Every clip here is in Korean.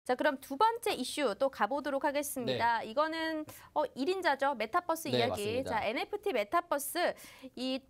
자, 그럼 두 번째 이슈 또 가보도록 하겠습니다. 네. 이거는 1인자죠. 메타버스 네, 이야기. 맞습니다. 자, NFT 메타버스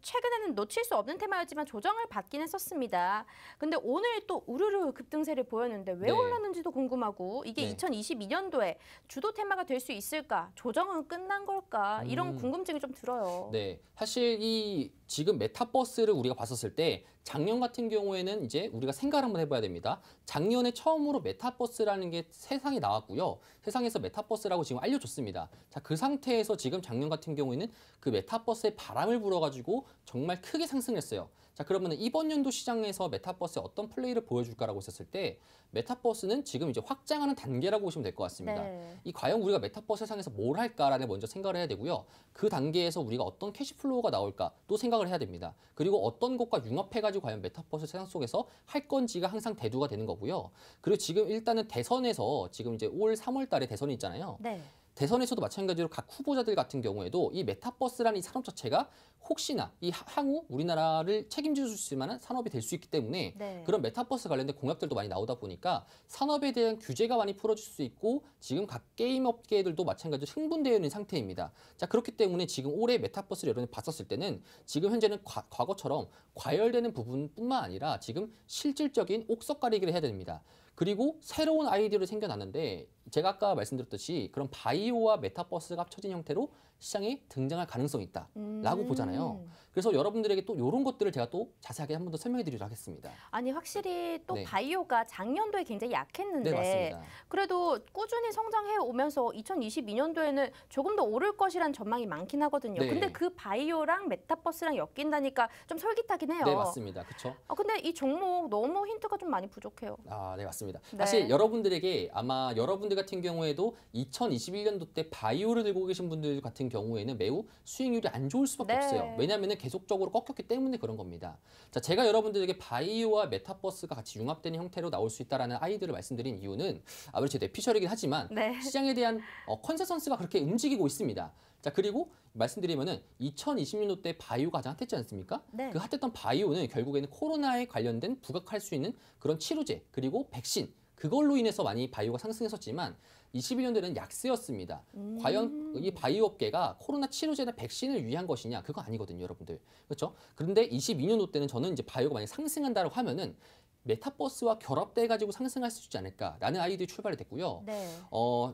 최근에는 놓칠 수 없는 테마였지만 조정을 받긴 했었습니다. 근데 오늘 또 우르르 급등세를 보였는데 왜 네. 올랐는지도 궁금하고 이게 네. 2022년도에 주도 테마가 될 수 있을까? 조정은 끝난 걸까? 이런 궁금증이 좀 들어요. 네, 사실 지금 메타버스를 우리가 봤었을 때 작년 같은 경우에는 이제 우리가 생각을 한번 해봐야 됩니다. 작년에 처음으로 메타버스라는 게 세상에 나왔고요. 세상에서 메타버스라고 지금 알려줬습니다. 자, 그 상태에서 지금 작년 같은 경우에는 그 메타버스에 바람을 불어가지고 정말 크게 상승했어요. 자, 그러면 이번 연도 시장에서 메타버스에 어떤 플레이를 보여줄까라고 했었을 때 메타버스는 지금 이제 확장하는 단계라고 보시면 될 것 같습니다. 네. 과연 우리가 메타버스 세상에서 뭘 할까라는 먼저 생각을 해야 되고요. 그 단계에서 우리가 어떤 캐시플로우가 나올까 또 생각을 해야 됩니다. 그리고 어떤 것과 융합해가지고 과연 메타버스 세상 속에서 할 건지가 항상 대두가 되는 거고요. 그리고 지금 일단은 대선에서 지금 이제 올 3월 달에 대선이 있잖아요. 네. 대선에서도 마찬가지로 각 후보자들 같은 경우에도 이 메타버스라는 이 산업 자체가 혹시나 이 향후 우리나라를 책임져 줄 수 있을 만한 산업이 될 수 있기 때문에 네. 그런 메타버스 관련된 공약들도 많이 나오다 보니까 산업에 대한 규제가 많이 풀어질 수 있고 지금 각 게임 업계들도 마찬가지로 흥분되어 있는 상태입니다. 자, 그렇기 때문에 지금 올해 메타버스를 여러분이 봤었을 때는 지금 현재는 과거처럼 과열되는 부분뿐만 아니라 지금 실질적인 옥석 가리기를 해야 됩니다. 그리고 새로운 아이디어를 생겨났는데 제가 아까 말씀드렸듯이 그런 바이오와 메타버스가 합쳐진 형태로 시장에 등장할 가능성이 있다라고 보잖아요. 그래서 여러분들에게 또 이런 것들을 제가 또 자세하게 한 번 더 설명해 드리도록 하겠습니다. 아니 확실히 또 네. 바이오가 작년도에 굉장히 약했는데 네, 맞습니다. 그래도 꾸준히 성장해 오면서 2022년도에는 조금 더 오를 것이란 전망이 많긴 하거든요. 네. 근데 그 바이오랑 메타버스랑 엮인다니까 좀 솔깃하긴 해요. 네, 맞습니다. 그렇죠? 근데 이 종목 너무 힌트가 좀 많이 부족해요. 아, 네, 맞습니다. 네. 사실 여러분들에게 아마 여러분들 같은 경우에도 2021년도 때 바이오를 들고 계신 분들 같은 경우에는 매우 수익률이 안 좋을 수밖에 네. 없어요. 왜냐하면 계속적으로 꺾였기 때문에 그런 겁니다. 자, 제가 여러분들에게 바이오와 메타버스가 같이 융합되는 형태로 나올 수 있다는 아이디어를 말씀드린 이유는 아무래도 제 뇌피셜이긴 하지만 네. 시장에 대한 컨센서스가 그렇게 움직이고 있습니다. 자, 그리고 말씀드리면은 2020년도 때 바이오가 가장 핫했지 않습니까? 네. 그 핫했던 바이오는 결국에는 코로나에 관련된 부각할 수 있는 그런 치료제 그리고 백신 그걸로 인해서 많이 바이오가 상승했었지만 21년도에는 약세였습니다. 과연 이 바이오 업계가 코로나 치료제나 백신을 위한 것이냐? 그거 아니거든요, 여러분들. 그렇죠? 그런데 22년도 때는 저는 이제 바이오가 많이 상승한다고 하면은 메타버스와 결합돼 가지고 상승할 수 있지 않을까라는 아이디어가 출발이 됐고요. 네.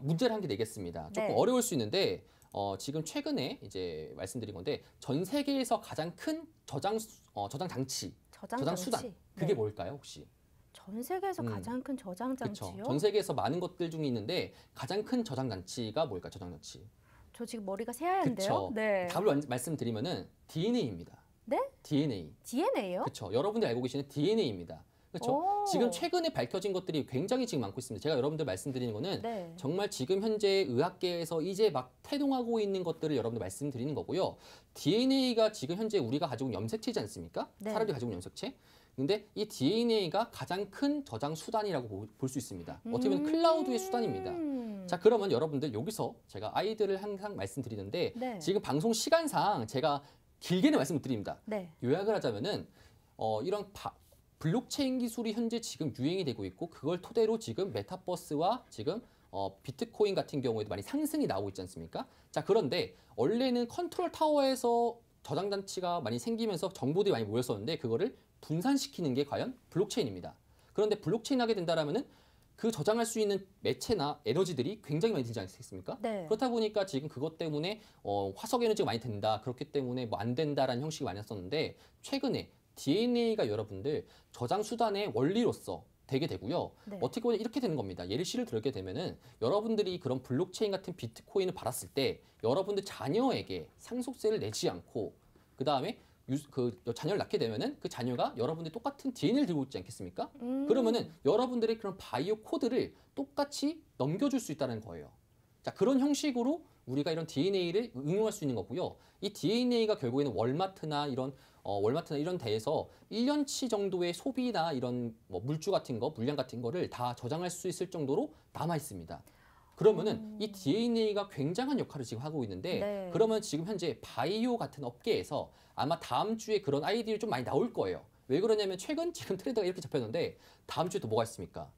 문제를 한 개 내겠습니다. 조금 네. 어려울 수 있는데 지금 최근에 이제 말씀드린 건데 전 세계에서 가장 큰 저장 장치, 저장 수단 그게 네. 뭘까요, 혹시? 전 세계에서 가장 큰 저장 장치요? 그렇죠. 전 세계에서 많은 것들 중에 있는데 가장 큰 저장 장치가 뭘까요? 저장 장치. 저 지금 머리가 새하얀데요? 그렇죠. 네. 답을 말씀드리면은 DNA입니다. 네? DNA. DNA요? 그렇죠. 여러분들이 알고 계시는 DNA입니다. 그렇죠. 오. 지금 최근에 밝혀진 것들이 굉장히 지금 많고 있습니다. 제가 여러분들 말씀드리는 거는 네. 정말 지금 현재 의학계에서 이제 막 태동하고 있는 것들을 여러분들 말씀드리는 거고요. DNA가 지금 현재 우리가 가지고 있는 염색체지 않습니까? 네. 사람들이 가지고 있는 염색체. 근데 이 DNA가 가장 큰 저장 수단이라고 볼 수 있습니다. 어떻게 보면 클라우드의 수단입니다. 자, 그러면 여러분들 여기서 제가 아이들을 항상 말씀드리는데 네. 지금 방송 시간상 제가 길게는 말씀을 드립니다. 네. 요약을 하자면은 이런 블록체인 기술이 현재 지금 유행이 되고 있고 그걸 토대로 지금 메타버스와 지금 비트코인 같은 경우에도 많이 상승이 나오고 있지 않습니까? 자, 그런데 원래는 컨트롤 타워에서 저장 장치가 많이 생기면서 정보들이 많이 모였었는데 그거를 분산시키는 게 과연 블록체인입니다. 그런데 블록체인 하게 된다라면은 그 저장할 수 있는 매체나 에너지들이 굉장히 많이 들지 않겠습니까? 네. 그렇다 보니까 지금 그것 때문에 화석 에너지가 많이 든다. 그렇기 때문에 뭐 안 된다라는 형식이 많이 났었는데 최근에 DNA가 여러분들 저장 수단의 원리로서 되게 되고요. 네. 어떻게 보면 이렇게 되는 겁니다. 예시를 들게 되면은 여러분들이 그런 블록체인 같은 비트코인을 받았을 때 여러분들 자녀에게 상속세를 내지 않고 그 다음에 자녀를 낳게 되면은 그 자녀가 여러분들이 똑같은 DNA를 들고 있지 않겠습니까? 그러면은 여러분들의 그런 바이오 코드를 똑같이 넘겨줄 수 있다는 거예요. 자, 그런 형식으로 우리가 이런 DNA를 응용할 수 있는 거고요. 이 DNA가 결국에는 월마트나 이런 데에서 1년치 정도의 소비나 이런 뭐 물주 같은 거, 물량 같은 거를 다 저장할 수 있을 정도로 남아 있습니다. 그러면은 이 DNA가 굉장한 역할을 지금 하고 있는데 네. 그러면 지금 현재 바이오 같은 업계에서 아마 다음 주에 그런 아이디어를 좀 많이 나올 거예요. 왜 그러냐면 최근 지금 트렌드가 이렇게 잡혔는데 다음 주에 또 뭐가 있습니까?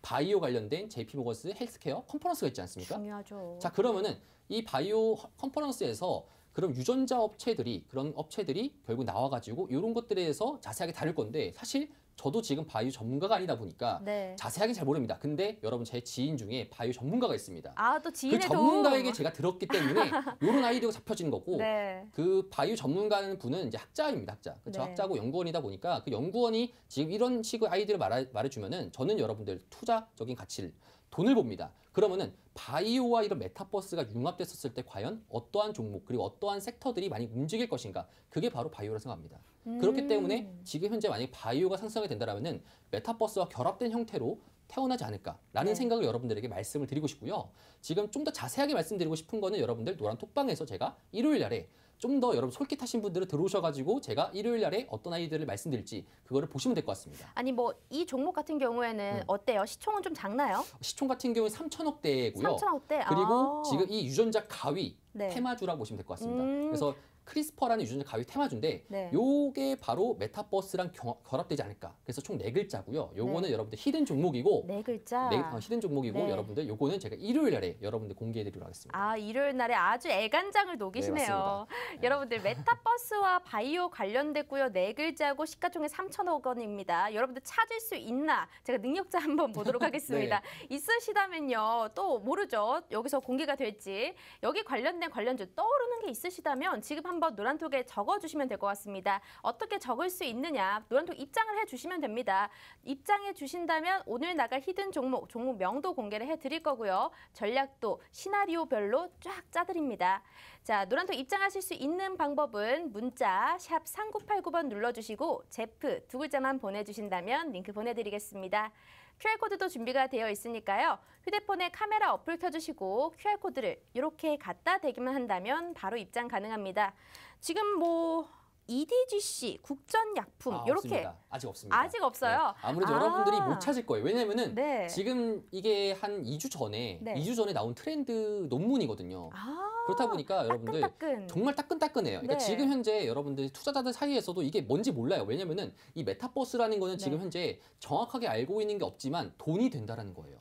바이오 관련된 JP모건스 헬스케어 컨퍼런스가 있지 않습니까? 중요하죠. 자, 그러면은 이 바이오 컨퍼런스에서 그럼 유전자 업체들이 그런 업체들이 결국 나와가지고 이런 것들에 대해서 자세하게 다룰 건데 사실 저도 지금 바이오 전문가가 아니다 보니까 네. 자세하게 잘 모릅니다. 근데 여러분 제 지인 중에 바이오 전문가가 있습니다. 아, 또 그 지인의 전문가에게 제가 들었기 때문에 이런 아이디어가 잡혀지는 거고 네. 그 바이오 전문가는 분은 이제 학자입니다. 학자. 그렇죠? 네. 학자고 연구원이다 보니까 그 연구원이 지금 이런 식의 아이디어를 말해주면은 저는 여러분들 투자적인 가치를 돈을 봅니다. 그러면은 바이오와 이런 메타버스가 융합됐었을 때 과연 어떠한 종목 그리고 어떠한 섹터들이 많이 움직일 것인가 그게 바로 바이오라 생각합니다. 그렇기 때문에 지금 현재 만약에 바이오가 상승하게 된다면은 메타버스와 결합된 형태로 태어나지 않을까라는 네. 생각을 여러분들에게 말씀을 드리고 싶고요. 지금 좀 더 자세하게 말씀드리고 싶은 거는 여러분들 노란 톡방에서 제가 일요일 날에 좀 더 여러분 솔깃하신 분들은 들어오셔가지고 제가 일요일 날에 어떤 아이디어를 말씀드릴지 그거를 보시면 될 것 같습니다. 아니 뭐 이 종목 같은 경우에는 어때요? 시총은 좀 작나요? 시총 같은 경우는 3천억대고요. 3천억대. 그리고 지금 이 유전자 가위 네. 테마주라고 보시면 될 것 같습니다. 그래서 크리스퍼라는 유전자 가위 테마주인데 네. 요게 바로 메타버스랑 결합되지 않을까. 그래서 총 4글자고요. 요거는 여러분들 히든 종목이고 네 글자. 히든 종목이고 네. 여러분들 요거는 제가 일요일 날에 여러분들 공개해드리도록 하겠습니다. 아, 일요일 날에 아주 애간장을 녹이시네요. 여러분들 메타버스와 바이오 관련됐고요. 네 글자고 시가총액 3천억 원입니다. 여러분들 찾을 수 있나? 제가 능력자 한번 보도록 하겠습니다. 있으시다면요. 또 모르죠. 여기서 공개가 될지. 여기 관련된 관련주 떠오르는 게 있으시다면 지금 한번 노란톡에 적어주시면 될 것 같습니다. 어떻게 적을 수 있느냐? 노란톡 입장을 해주시면 됩니다. 입장해 주신다면 오늘 나갈 히든 종목 명도 공개를 해드릴 거고요. 전략도 시나리오별로 쫙 짜드립니다. 자, 노란톡 입장하실 수 있는 방법은 문자 샵 3989번 눌러주시고 제프 두 글자만 보내주신다면 링크 보내드리겠습니다. QR코드도 준비가 되어 있으니까요. 휴대폰에 카메라 어플 켜주시고 QR코드를 이렇게 갖다 대기만 한다면 바로 입장 가능합니다. 지금 뭐 EDGC, 국전약품 이렇게 없습니다. 아직 없습니다. 아직 없어요. 네, 아무래도 여러분들이 못 찾을 거예요. 왜냐면은 네. 지금 이게 한 2주 전에 네. 2주 전에 나온 트렌드 논문이거든요. 아, 그렇다 보니까 여러분들 따끈따끈. 정말 따끈따끈해요. 그러니까 네. 지금 현재 여러분들 투자자들 사이에서도 이게 뭔지 몰라요. 왜냐면은 이 메타버스라는 거는 지금 네. 현재 정확하게 알고 있는 게 없지만 돈이 된다라는 거예요.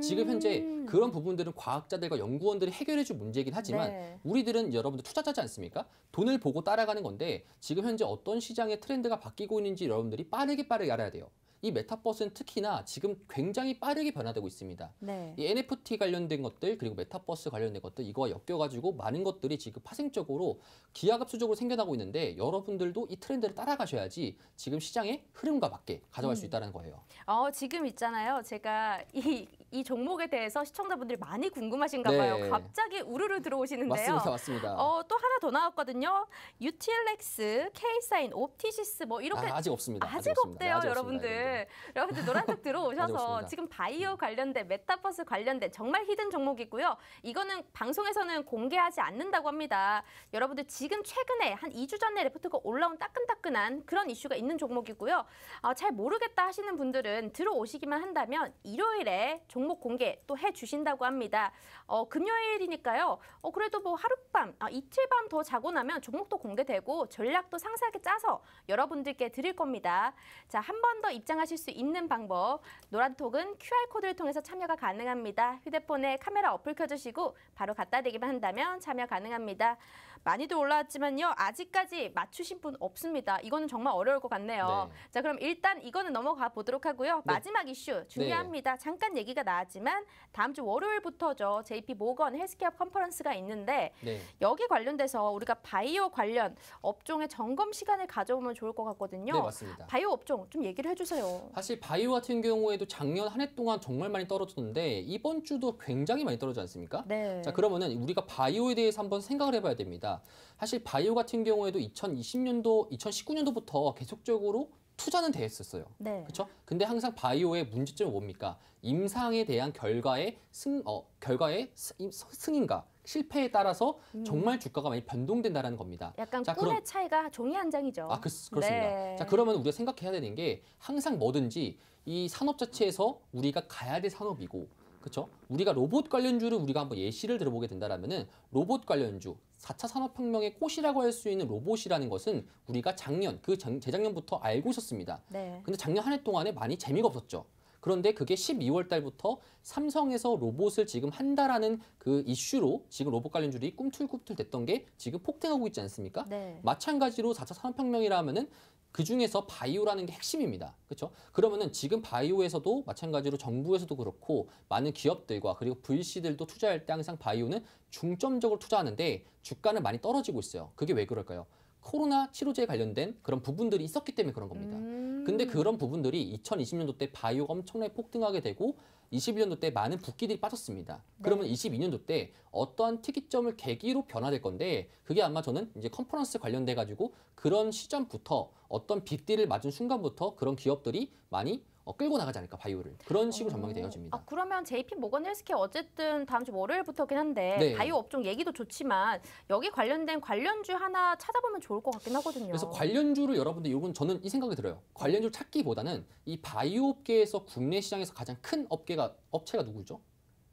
지금 현재 그런 부분들은 과학자들과 연구원들이 해결해줄 문제이긴 하지만 네. 우리들은 여러분들 투자자지 않습니까? 돈을 보고 따라가는 건데 지금 현재 어떤 시장의 트렌드가 바뀌고 있는지 여러분들이 빠르게 알아야 돼요. 이 메타버스는 특히나 지금 굉장히 빠르게 변화되고 있습니다. 네. 이 NFT 관련된 것들 그리고 메타버스 관련된 것들 이거와 엮여가지고 많은 것들이 지금 파생적으로 기하급수적으로 생겨나고 있는데 여러분들도 이 트렌드를 따라가셔야지 지금 시장의 흐름과 맞게 가져갈 수 있다는 거예요. 지금 있잖아요. 제가 이 종목에 대해서 시청자분들이 많이 궁금하신가 네. 봐요. 갑자기 우르르 들어오시는데요. 맞습니다. 또 하나 더 나왔거든요. UTLX, K사인, 옵티시스 뭐 이렇게 아직 없습니다. 아직 없습니다. 없대요, 아직 없습니다, 여러분들. 여러분들 노란톡 아직 들어오셔서 없습니다. 지금 바이오 관련된 메타버스 관련된 정말 히든 종목이고요. 이거는 방송에서는 공개하지 않는다고 합니다. 여러분들 지금 최근에 한 2주 전에 레포트가 올라온 따끈따끈한 그런 이슈가 있는 종목이고요. 잘 모르겠다 하시는 분들은 들어오시기만 한다면 일요일에 종목 공개 또 해주신다고 합니다. 금요일이니까요. 그래도 뭐 하룻밤, 이틀 밤 더 자고 나면 종목도 공개되고 전략도 상세하게 짜서 여러분들께 드릴 겁니다. 자, 한 번 더 입장하실 수 있는 방법. 노란톡은 QR코드를 통해서 참여가 가능합니다. 휴대폰에 카메라 어플 켜주시고 바로 갖다 대기만 한다면 참여 가능합니다. 많이들 올라왔지만요. 아직까지 맞추신 분 없습니다. 이거는 정말 어려울 것 같네요. 네. 자, 그럼 일단 이거는 넘어가 보도록 하고요. 네. 마지막 이슈 중요합니다. 잠깐 얘기가 나왔지만 다음 주 월요일부터죠. JP모건 헬스케어 컨퍼런스가 있는데 네. 여기 관련돼서 우리가 바이오 관련 업종의 점검 시간을 가져보면 좋을 것 같거든요. 네, 맞습니다. 바이오 업종 좀 얘기를 해주세요. 사실 바이오 같은 경우에도 작년 한 해 동안 정말 많이 떨어졌는데 이번 주도 굉장히 많이 떨어지지 않습니까? 네. 자, 그러면은 우리가 바이오에 대해서 한번 생각을 해봐야 됩니다. 사실 바이오 같은 경우에도 2020년도, 2019년도부터 계속적으로 투자는 돼 있었어요. 네. 그렇죠? 근데 항상 바이오의 문제점은 뭡니까? 임상에 대한 결과의 승인과 실패에 따라서 정말 주가가 많이 변동된다는 겁니다. 약간 자, 꿀의 차이가 종이 한 장이죠. 그렇습니다. 네. 자, 그러면 우리가 생각해야 되는 게 항상 뭐든지 이 산업 자체에서 우리가 가야 될 산업이고, 그렇죠? 우리가 로봇 관련주를 우리가 한번 예시를 들어보게 된다라면은 로봇 관련주 4차 산업혁명의 꽃이라고 할 수 있는 로봇이라는 것은 우리가 재작년부터 알고 있었습니다. 네. 근데 작년 한 해 동안에 많이 재미가 없었죠. 그런데 그게 12월 달부터 삼성에서 로봇을 지금 한다라는 그 이슈로 지금 로봇 관련주들이 꿈틀꿈틀 됐던 게 지금 폭등하고 있지 않습니까? 네. 마찬가지로 4차 산업혁명이라 하면은 그 중에서 바이오라는 게 핵심입니다. 그렇죠? 그러면은 지금 바이오에서도 마찬가지로 정부에서도 그렇고 많은 기업들과 그리고 VC들도 투자할 때 항상 바이오는 중점적으로 투자하는데 주가는 많이 떨어지고 있어요. 그게 왜 그럴까요? 코로나 치료제에 관련된 그런 부분들이 있었기 때문에 그런 겁니다. 근데 그런 부분들이 2020년도 때 바이오가 엄청나게 폭등하게 되고 21년도 때 많은 붓기들이 빠졌습니다. 그러면 22년도 때 어떠한 특이점을 계기로 변화될 건데 그게 아마 저는 이제 컨퍼런스 관련돼 가지고 그런 시점부터 어떤 빅딜을 맞은 순간부터 그런 기업들이 많이 끌고 나가지 않을까 바이오를 그런 식으로 전망이 되어집니다. 그러면 JP 모건 헬스케어 어쨌든 다음 주 월요일부터긴 한데 네. 바이오 업종 얘기도 좋지만 여기 관련된 관련주 하나 찾아보면 좋을 것 같긴 하거든요. 그래서 관련주를 여러분들 이건 저는 이 생각이 들어요. 관련주를 찾기보다는 이 바이오 업계에서 국내 시장에서 가장 큰 업체가 누구죠?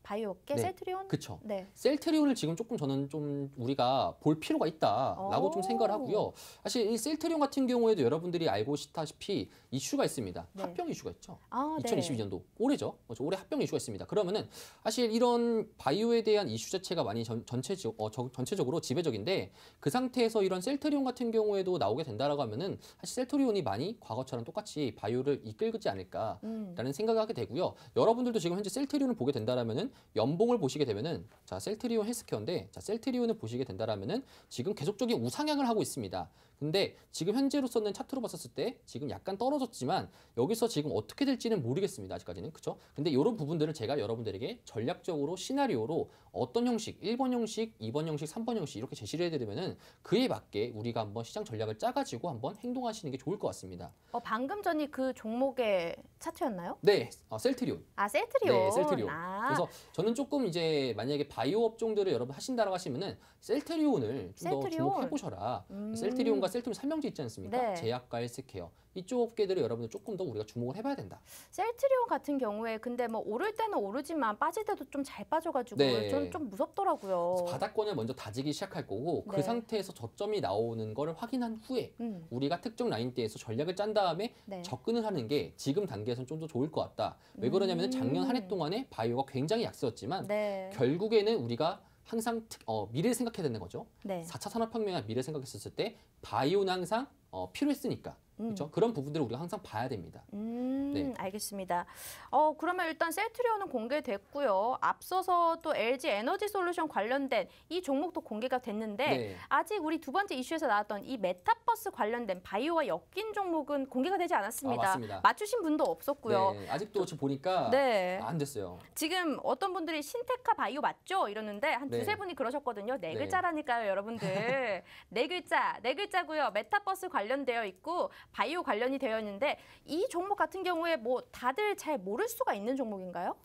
바이오 업계 네. 셀트리온? 그렇죠. 네. 셀트리온을 지금 조금 저는 좀 우리가 볼 필요가 있다라고 좀 생각을 하고요. 사실 이 셀트리온 같은 경우에도 여러분들이 알고 있다시피 이슈가 있습니다. 네. 합병 이슈가 있죠. 네. 2022년도 올해죠. 올해 합병 이슈가 있습니다. 그러면은 사실 이런 바이오에 대한 이슈 자체가 많이 전체적으로 지배적인데 그 상태에서 이런 셀트리온 같은 경우에도 나오게 된다라고 하면은 사실 셀트리온이 많이 과거처럼 똑같이 바이오를 이끌지 않을까라는 생각을 하게 되고요. 여러분들도 지금 현재 셀트리온을 보게 된다라면은 연봉을 보시게 되면은 자 셀트리온 헬스케어인데 자 셀트리온을 보시게 된다라면은 지금 계속적인 우상향을 하고 있습니다. 근데 지금 현재로서는 차트로 봤었을 때 지금 약간 떨어졌지만 여기서 지금 어떻게 될지는 모르겠습니다. 아직까지는. 그렇죠? 근데 이런 부분들을 제가 여러분들에게 전략적으로 시나리오로 어떤 형식, 1번 형식, 2번 형식, 3번 형식 이렇게 제시를 해드리면은 그에 맞게 우리가 한번 시장 전략을 짜가지고 한번 행동하시는 게 좋을 것 같습니다. 방금 전이 그 종목의 차트였나요? 네, 셀트리온. 셀트리온. 네, 셀트리온. 그래서 저는 조금 이제 만약에 바이오 업종들을 여러분 하신다라고 하시면은 셀트리온을 좀 더 주목해 보셔라. 셀트리온과 셀트리온 삼명제 있지 않습니까? 네. 제약과 헬스케어. 이쪽 업계들을 여러분들 조금 더 우리가 주목을 해봐야 된다. 셀트리온 같은 경우에 근데 뭐 오를 때는 오르지만 빠질 때도 좀 잘 빠져가지고 네. 저는 좀 무섭더라고요. 바닥권을 먼저 다지기 시작할 거고 네. 그 상태에서 저점이 나오는 거를 확인한 후에 우리가 특정 라인대에서 전략을 짠 다음에 네. 접근을 하는 게 지금 단계에서는 좀 더 좋을 것 같다. 왜 그러냐면 작년 한 해 동안에 바이오가 굉장히 약세였지만 네. 결국에는 우리가 항상 미래를 생각해야 되는 거죠. 네. 4차 산업혁명의 미래 생각했었을 때 바이오는 항상 필요했으니까. 그렇죠? 그런 부분들을 우리가 항상 봐야 됩니다. 네. 알겠습니다. 그러면 일단 셀트리온은 공개됐고요. 앞서서 또 LG 에너지 솔루션 관련된 이 종목도 공개가 됐는데 네. 아직 우리 두 번째 이슈에서 나왔던 이 메타버스 관련된 바이오와 엮인 종목은 공개가 되지 않았습니다. 맞습니다. 맞추신 분도 없었고요. 네, 아직도 지금 보니까 네. 안 됐어요. 지금 어떤 분들이 신테카 바이오 맞죠? 이러는데 한 네. 두세 분이 그러셨거든요. 네 네. 글자라니까요, 여러분들. 네 글자고요. 메타버스 관련되어 있고 바이오 관련이 되어 있는데 이 종목 같은 경우에 뭐 다들 잘 모를 수가 있는 종목인가요?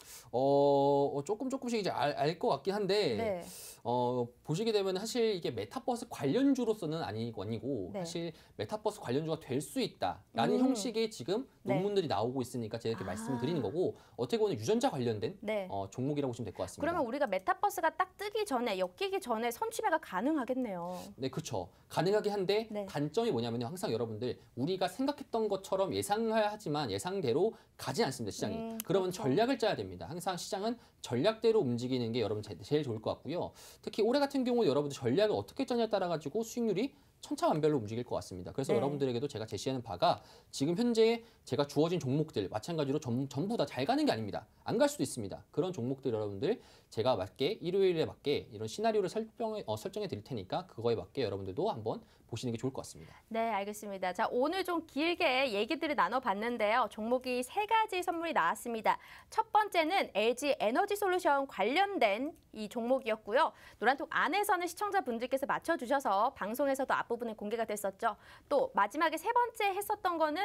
조금씩 이제 알 것 같긴 한데 네. 보시게 되면 사실 이게 메타버스 관련주로서는 아니고 네. 사실 메타버스 관련주가 될 수 있다라는 형식의 지금 네. 논문들이 나오고 있으니까 제가 이렇게 말씀을 드리는 거고 어떻게 보면 유전자 관련된 네. 종목이라고 보시면 될 것 같습니다. 그러면 우리가 메타버스가 딱 뜨기 전에 엮이기 전에 선취매가 가능하겠네요. 네, 그렇죠. 가능하긴 한데 네. 단점이 뭐냐면 항상 여러분들 우리가 생각했던 것처럼 예상하지만 예상대로 가지 않습니다, 시장이. 그러면 그렇죠. 전략을 짜야 됩니다. 항상 시장은 전략대로 움직이는 게 여러분 제일 좋을 것 같고요. 특히 올해 같은 경우 여러분들 전략을 어떻게 짜냐에 따라 가지고 수익률이 천차만별로 움직일 것 같습니다. 그래서 네. 여러분들에게도 제가 제시하는 바가 지금 현재 제가 주어진 종목들 마찬가지로 전부 다 잘 가는 게 아닙니다. 안 갈 수도 있습니다. 그런 종목들 여러분들 제가 맞게 일요일에 맞게 이런 시나리오를 설정해 드릴 테니까 그거에 맞게 여러분들도 한번 보시는 게 좋을 것 같습니다. 네, 알겠습니다. 자, 오늘 좀 길게 얘기들을 나눠봤는데요. 종목이 3가지 선물이 나왔습니다. 첫 번째는 LG 에너지 솔루션 관련된 이 종목이었고요. 노란톡 안에서는 시청자분들께서 맞춰주셔서 방송에서도 앞부분에 공개가 됐었죠. 또 마지막에 세 번째 했었던 거는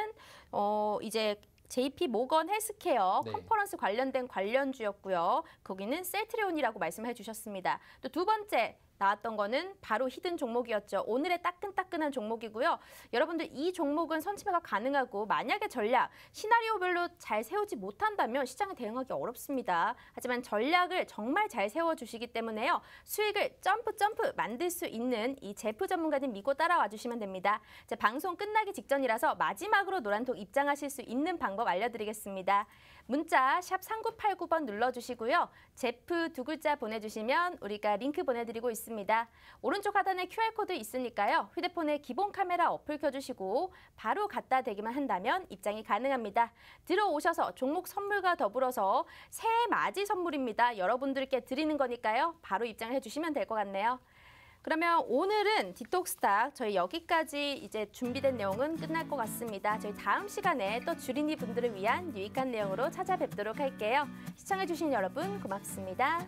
이제 JP 모건 헬스케어 네. 컨퍼런스 관련된 관련주였고요. 거기는 셀트리온이라고 말씀해 주셨습니다. 또 두 번째 나왔던 거는 바로 히든 종목이었죠. 오늘의 따끈따끈한 종목이고요. 여러분들 이 종목은 선취매가 가능하고 만약에 전략, 시나리오별로 잘 세우지 못한다면 시장에 대응하기 어렵습니다. 하지만 전략을 정말 잘 세워주시기 때문에요. 수익을 점프 만들 수 있는 이 제프 전문가님 믿고 따라와 주시면 됩니다. 자, 방송 끝나기 직전이라서 마지막으로 노란톡 입장하실 수 있는 방법 알려드리겠습니다. 문자 샵 3989번 눌러주시고요. 제프 두 글자 보내주시면 우리가 링크 보내드리고 있습니다. 오른쪽 하단에 QR코드 있으니까요. 휴대폰에 기본 카메라 어플 켜주시고 바로 갖다 대기만 한다면 입장이 가능합니다. 들어오셔서 종목 선물과 더불어서 새해 맞이 선물입니다. 여러분들께 드리는 거니까요. 바로 입장을 해주시면 될 것 같네요. 그러면 오늘은 디톡스탁 저희 여기까지 이제 준비된 내용은 끝날 것 같습니다. 저희 다음 시간에 또 주린이 분들을 위한 유익한 내용으로 찾아뵙도록 할게요. 시청해주신 여러분 고맙습니다.